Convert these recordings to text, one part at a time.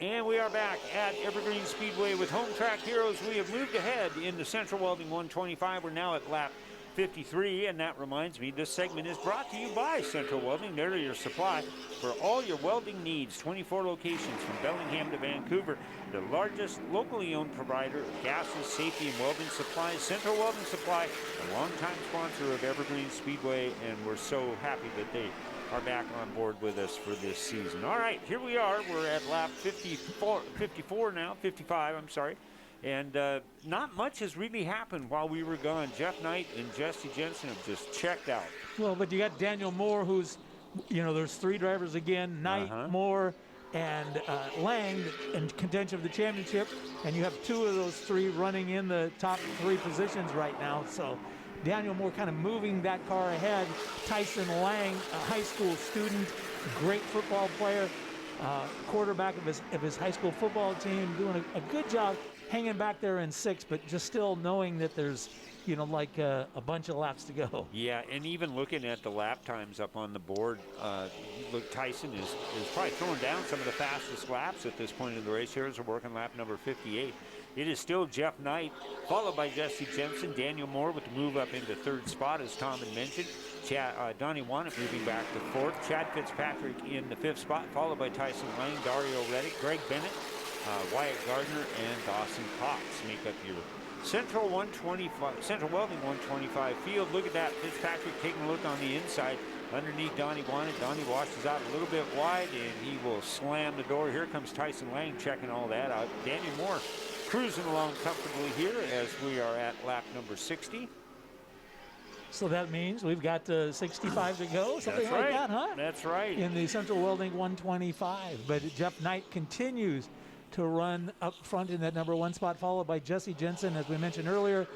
And we are back at Evergreen Speedway with Home Track Heroes. We have moved ahead in the Central Welding 125. We're now at lap 53, and that reminds me, this segment is brought to you by Central Welding. They're your supply for all your welding needs. 24 locations from Bellingham to Vancouver. The largest locally owned provider of gases, safety, and welding supplies. Central Welding Supply, a longtime sponsor of Evergreen Speedway, and we're so happy that they are back on board with us for this season. All right, here we are. We're at lap 54 now, 55, I'm sorry. And not much has really happened while we were gone. Jeff Knight and Jesse Jensen have just checked out. Well, but you got Daniel Moore, who's, there's three drivers again, Knight, Moore, and Lang in contention of the championship. And you have two of those three running in the top three positions right now. So Daniel Moore kind of moving that car ahead. Tyson Lang, a high school student, great football player, quarterback of his high school football team, doing a good job hanging back there in sixth, but just still knowing that there's, a bunch of laps to go. Yeah, and even looking at the lap times up on the board, look, Tyson is probably throwing down some of the fastest laps at this point in the race. Here's a working lap number 58. It is still Jeff Knight, followed by Jesse Jensen. Daniel Moore with the move up into third spot, as Tom had mentioned. Donnie Wannett moving back to fourth. Chad Fitzpatrick in the fifth spot, followed by Tyson Lang, Dario Reddick, Greg Bennett, Wyatt Gardner, and Dawson Cox make up your Central Welding 125 field. Look at that. Fitzpatrick taking a look on the inside underneath Donnie Wannett. Donnie washes out a little bit wide, and he will slam the door. Here comes Tyson Lang checking all that out. Daniel Moore cruising along comfortably here as we are at lap number 60. So that means we've got 65 to go, something That's like right. that, huh? That's right. In the Central Welding 125. But Jeff Knight continues to run up front in that number one spot, followed by Jesse Jensen, as we mentioned earlier,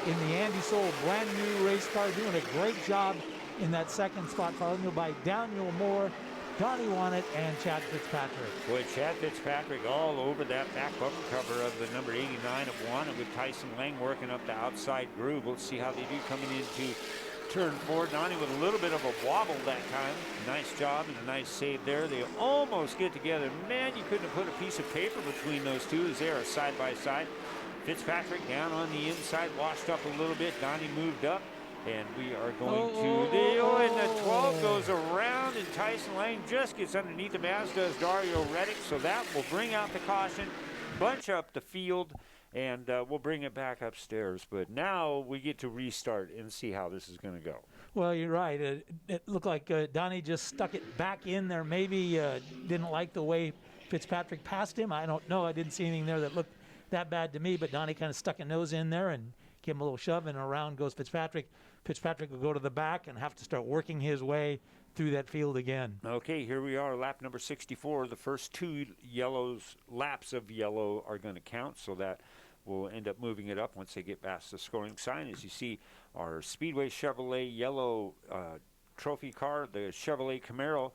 in the Andy Soul brand new race car, doing a great job in that second spot, followed by Daniel Moore, Donnie Wannett, and Chad Fitzpatrick. Boy, Chad Fitzpatrick all over that back bumper cover of the number 89 of Wannett, with Tyson Lang working up the outside groove. We'll see how they do coming into turn four. Donnie with a little bit of a wobble that time. Nice job and a nice save there. They almost get together. Man, you couldn't have put a piece of paper between those two as they are side by side. Fitzpatrick down on the inside, washed up a little bit. Donnie moved up. And we are going and the 12 goes around, and Tyson Lang just gets underneath him, as does Dario Reddick. So that will bring out the caution, bunch up the field, and we'll bring it back upstairs. But now we get to restart and see how this is going to go. Well, you're right. It looked like Donnie just stuck it back in there. Maybe didn't like the way Fitzpatrick passed him. I don't know. I didn't see anything there that looked that bad to me, but Donnie kind of stuck a nose in there and give him a little shove, and around goes Fitzpatrick. Fitzpatrick will go to the back and have to start working his way through that field again. Okay, here we are, lap number 64. The first two laps of yellow are going to count, so that will end up moving it up once they get past the scoring sign. As you see, our Speedway Chevrolet yellow trophy car, the Chevrolet Camaro.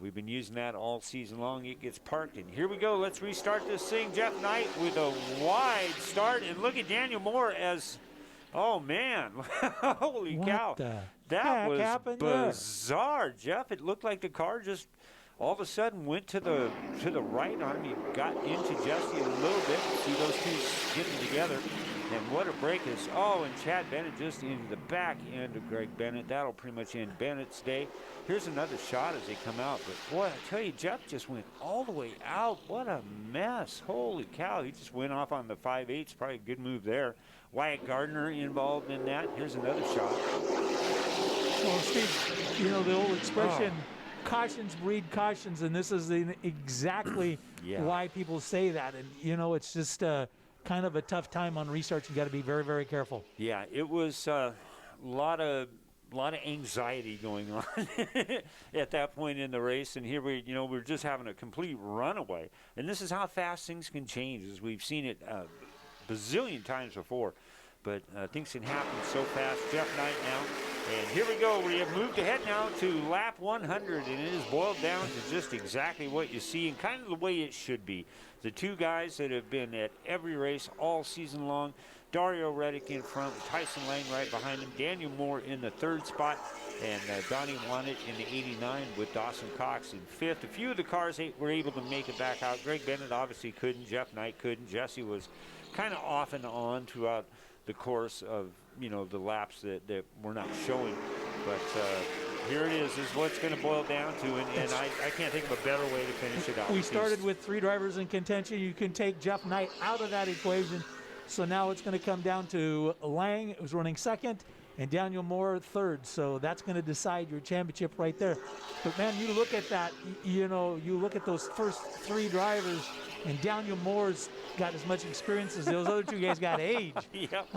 We've been using that all season long. It gets parked, and here we go. Let's restart this thing. Jeff Knight with a wide start, and look at Daniel Moore as, oh man, holy cow. That was bizarre, Jeff. It looked like the car just all of a sudden went to the right on him. He got into Jesse a little bit. See those two getting together. And what a break is. And Chad Bennett just into the back end of Greg Bennett. That'll pretty much end Bennett's day. Here's another shot as they come out. But boy, I tell you, Jeff just went all the way out. What a mess. Holy cow. He just went off on the 5/8. Probably a good move there. Wyatt Gardner involved in that. Here's another shot. Well, Steve, the old expression, cautions breed cautions, and this is exactly why people say that. And, it's just kind of a tough time on restarts. You got to be very, very careful. Yeah, it was a lot of anxiety going on at that point in the race, and here we're just having a complete runaway. And this is how fast things can change, as we've seen it bazillion times before. But things can happen so fast. Jeff Knight now. And here we go. We have moved ahead now to lap 100, and it is boiled down to just exactly what you see and kind of the way it should be. The two guys that have been at every race all season long Dario Reddick in front, Tyson Lang right behind him, Daniel Moore in the 3rd spot, and Donnie Wannett in the 89 with Dawson Cox in 5th. A few of the cars were able to make it back out. Greg Bennett obviously couldn't. Jeff Knight couldn't. Jesse was kind of off and on throughout the course of, the laps that were not showing. But here it is what it's going to boil down to, and I can't think of a better way to finish it out. We started with 3 drivers in contention. You can take Jeff Knight out of that equation. So now it's going to come down to Lang, who's running 2nd, and Daniel Moore 3rd. So that's going to decide your championship right there. But, man, you look at that, you look at those first 3 drivers, and Daniel Moore's got as much experience as those other 2 guys got age. Yep.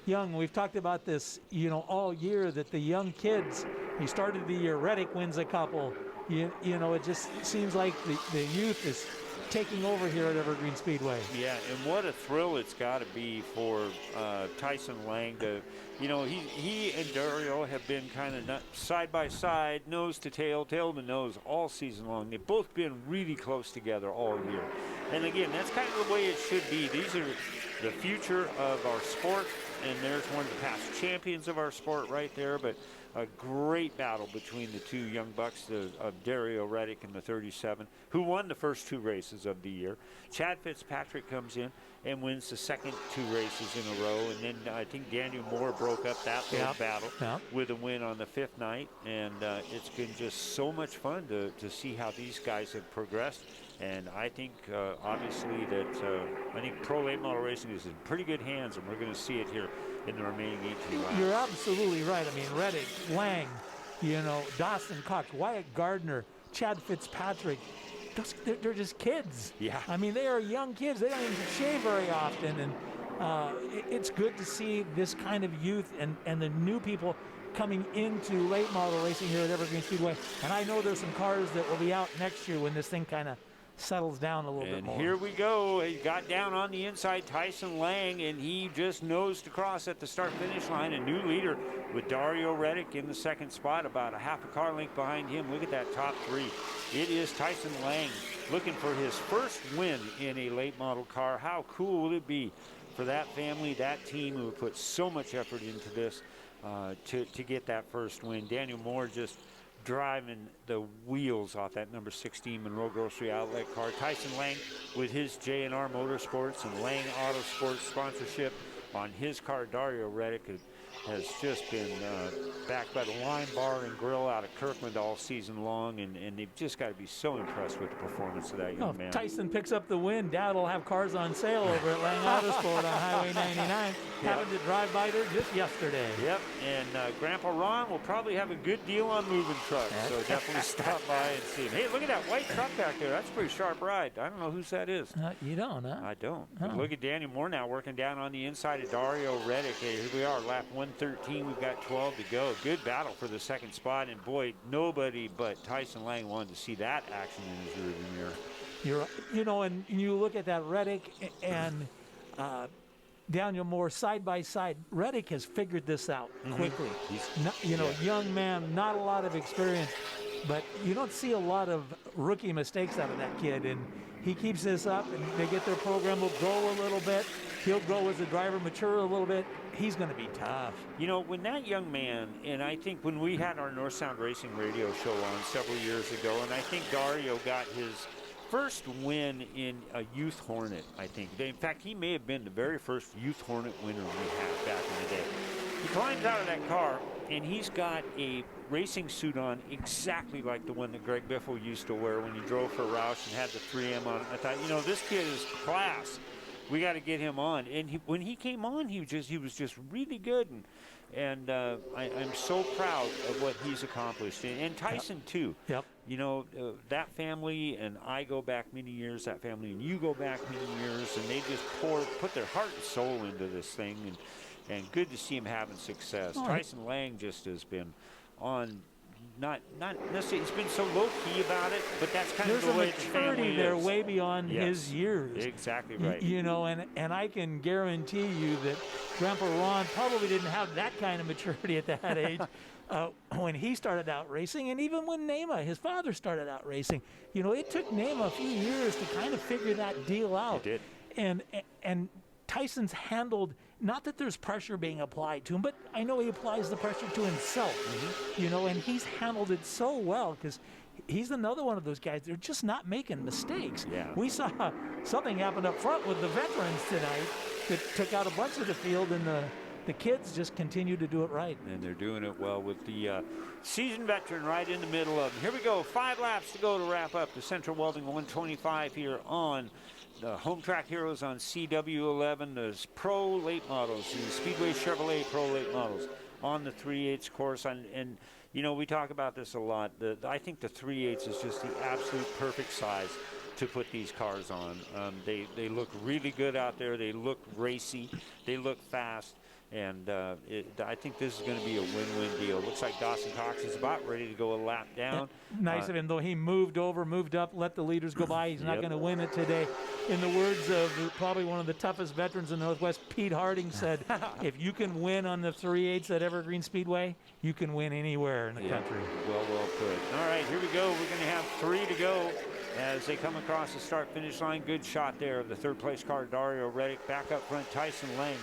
Young. We've talked about this, all year, that the young kids, he started the year, Reddick wins a couple. It just seems like the youth is taking over here at Evergreen Speedway. Yeah, and what a thrill it's got to be for Tyson Lang to, he and Dario have been kind of side by side, nose to tail, tail to nose all season long. They've both been really close together all year. And again, that's kind of the way it should be. These are the future of our sport, and there's one of the past champions of our sport right there. But a great battle between the 2 young bucks of Dario Reddick and the 37, who won the first 2 races of the year. Chad Fitzpatrick comes in and wins the second 2 races in a row, and then I think Daniel Moore broke up that little battle with a win on the 5th night, and it's been just so much fun to see how these guys have progressed. And I think, obviously, that I think Pro Late Model Racing is in pretty good hands, and we're going to see it here in the remaining 18 laps. You're absolutely right. I mean, Reddick, Lang, Dawson Cox, Wyatt Gardner, Chad Fitzpatrick, they're just kids. Yeah. I mean, they are young kids. They don't even shave very often. And it's good to see this kind of youth and the new people coming into late model racing here at Evergreen Speedway. And I know there's some cars that will be out next year when this thing kind of settles down a little bit more. And here we go. He got down on the inside, Tyson Lang, and he just nosed across at the start-finish line. A new leader with Dario Reddick in the 2nd spot, about a half a car length behind him. Look at that top 3. It is Tyson Lang looking for his first win in a late model car. How cool would it be for that family, that team who put so much effort into this to get that first win. Daniel Moore just driving the wheels off that number 16 Monroe Grocery Outlet car. Tyson Lang with his J&R Motorsports and Lang Auto Sports sponsorship on his car. Dario Reddick has just been backed by the Lime Bar and Grill out of Kirkland all season long, and they've just got to be so impressed with the performance of that young man. If Tyson picks up the win, Dad will have cars on sale over at Lang Autosport on Highway 99. Happened to drive by there just yesterday. Yep, and Grandpa Ron will probably have a good deal on moving trucks, so definitely stop by and see him. Hey, look at that white truck back there. That's a pretty sharp ride. I don't know whose that is. You don't, huh? I don't. But look at Daniel Moore now working down on the inside of Dario Reddick. Hey, here we are, lap 113. We've got 12 to go. Good battle for the 2nd spot, and boy, nobody but Tyson Lang wanted to see that action in his rearview mirror. And you look at that Reddick and Daniel Moore side by side. Reddick has figured this out quickly. He's young man, not a lot of experience, but you don't see a lot of rookie mistakes out of that kid, and he keeps this up, and they get their program will grow a little bit. He'll grow as a driver, mature a little bit. He's going to be tough. When that young man, and I think when we had our North Sound Racing radio show on several years ago, and I think Dario got his first win in a Youth Hornet, I think. In fact, he may have been the very first Youth Hornet winner we had back in the day. He climbs out of that car, and he's got a racing suit on exactly like the one that Greg Biffle used to wear when he drove for Roush and had the 3M on. I thought, this kid is class. We got to get him on. And when he came on, he was just really good. And I'm so proud of what he's accomplished. And Tyson, too. Yep. That family, and I go back many years, that family, and you go back many years, and they just put their heart and soul into this thing. And good to see him having success. Tyson Lang just has been on, not necessarily, he's been so low-key about it, but that's kind of the way the family is. There's a maturity there way beyond his years. Exactly right. And I can guarantee you that Grandpa Ron probably didn't have that kind of maturity at that age when he started out racing, and even when Nema, his father, started out racing. It took Nema a few years to kind of figure that deal out. It did. And Tyson's handled, not that there's pressure being applied to him, but I know he applies the pressure to himself, you know, and he's handled it so well because he's another one of those guys. They're just not making mistakes. Yeah. We saw something happen up front with the veterans tonight that took out a bunch of the field, and the kids just continue to do it right. And they're doing it well with the seasoned veteran right in the middle of them. Here we go, 5 laps to go to wrap up the Central Welding 125 here on the Home Track Heroes on CW11. The Pro Late Models, the Speedway Chevrolet Pro Late Models on the 3/8 course. And you know, we talk about this a lot. I think the 3/8 is just the absolute perfect size to put these cars on. They look really good out there. They look racy. They look fast. And I think this is going to be a win-win deal. Looks like Dawson Cox is about ready to go a lap down. Nice of him, though. He moved over, moved up, let the leaders go by. He's not going to win it today. In the words of probably one of the toughest veterans in the Northwest, Pete Harding said, if you can win on the 3/8 at Evergreen Speedway, you can win anywhere in the country. Well put. All right, here we go. We're going to have 3 to go as they come across the start-finish line. Good shot there of the third-place car, Dario Reddick. Back up front, Tyson Lang.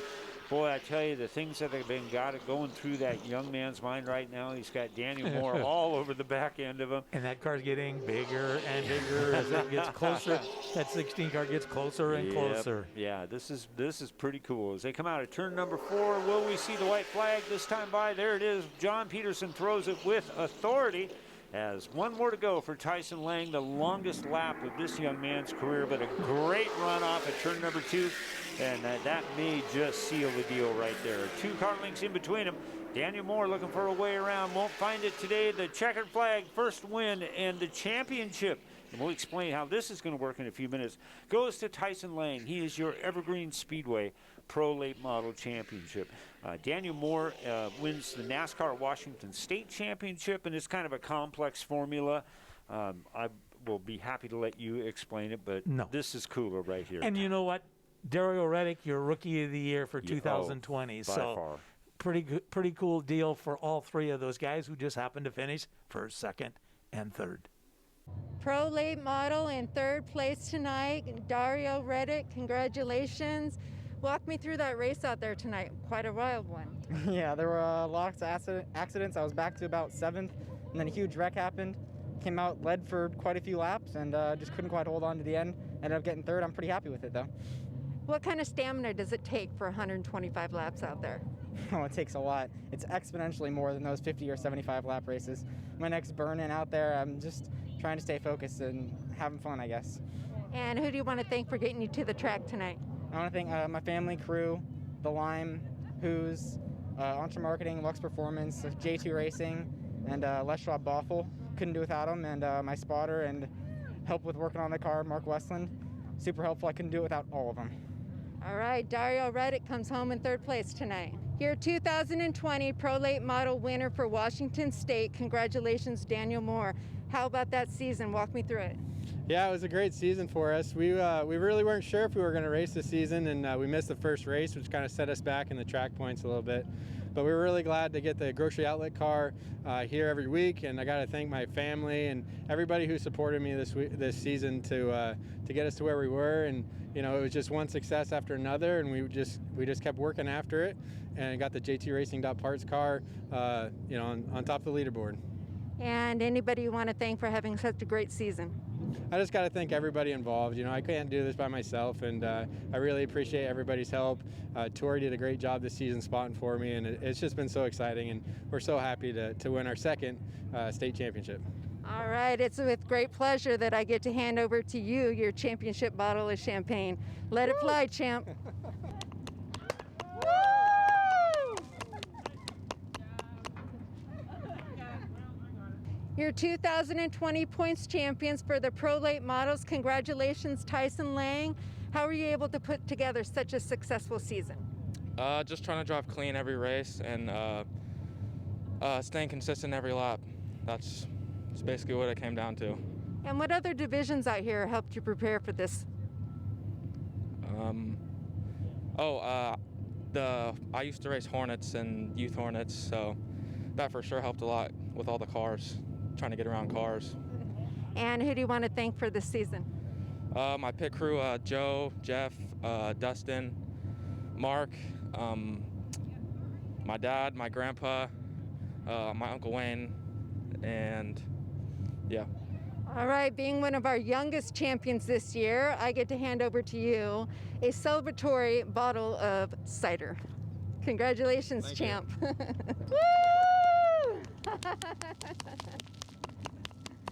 Boy, I tell you, the things that have been going through that young man's mind right now. He's got Daniel Moore all over the back end of him. And that car's getting bigger and bigger as it gets closer. That 16 car gets closer and closer. Yeah, this is pretty cool. As they come out of turn number 4, will we see the white flag this time by? There it is. John Peterson throws it with authority. As 1 more to go for Tyson Lang, the longest lap of this young man's career, but a great run off at turn number 2. And that may just seal the deal right there. 2 car lengths in between them. Daniel Moore looking for a way around. Won't find it today. The checkered flag, first win, and the championship. And we'll explain how this is going to work in a few minutes. Goes to Tyson Lang. He is your Evergreen Speedway Pro Late Model Championship. Daniel Moore wins the NASCAR Washington State Championship, and it's kind of a complex formula. I will be happy to let you explain it, but this is cooler right here. And you know what? Dario Reddick, your Rookie of the Year for 2020. By far. Pretty cool deal for all 3 of those guys who just happened to finish first, second, and third. Pro Late Model in 3rd place tonight. Dario Reddick, congratulations. Walk me through that race out there tonight. Quite a wild one. Yeah, there were lots of accidents. I was back to about 7th, and then a huge wreck happened. Came out, led for quite a few laps, and just couldn't quite hold on to the end. Ended up getting 3rd. I'm pretty happy with it, though. What kind of stamina does it take for 125 laps out there? Oh, it takes a lot. It's exponentially more than those 50 or 75 lap races. My neck's burning out there. I'm just trying to stay focused and having fun, I guess. And who do you want to thank for getting you to the track tonight? I want to thank my family, crew, The Lime, Who's, Entre Marketing, Lux Performance, J2 Racing, and Les Schwab Boffel. Couldn't do without them. And my spotter and help with working on the car, Mark Westland. Super helpful. I couldn't do it without all of them. All right, Dario Reddick comes home in 3rd place tonight. Your 2020 Pro Late Model winner for Washington State. Congratulations, Daniel Moore. How about that season? Walk me through it. Yeah, it was a great season for us. We really weren't sure if we were going to race this season, and we missed the first race, which kind of set us back in the track points a little bit. But we were really glad to get the grocery outlet car here every week, and I got to thank my family and everybody who supported me this season to get us to where we were. And you know, it was just one success after another, and we just kept working after it, and got the JT Racing Parts car, you know, on top of the leaderboard. And anybody you want to thank for having such a great season? I just got to thank everybody involved. You know, I can't do this by myself, and I really appreciate everybody's help. Tori did a great job this season spotting for me, and it's just been so exciting, and we're so happy to win our 2nd state championship. All right, it's with great pleasure that I get to hand over to you your championship bottle of champagne. Let it fly, champ. Your 2020 points champions for the Pro Late Models. Congratulations, Tyson Lang. How were you able to put together such a successful season? Just trying to drive clean every race and staying consistent every lap. That's basically what it came down to. And what other divisions out here helped you prepare for this? I used to race Hornets and Youth Hornets, so that for sure helped a lot with all the cars, trying to get around cars. And who do you want to thank for this season? My pit crew, Joe, Jeff, Dustin, Mark, my dad, my grandpa, my Uncle Wayne, and yeah. All right, being one of our youngest champions this year, I get to hand over to you a celebratory bottle of cider. Congratulations, Thank you. champ. Woo!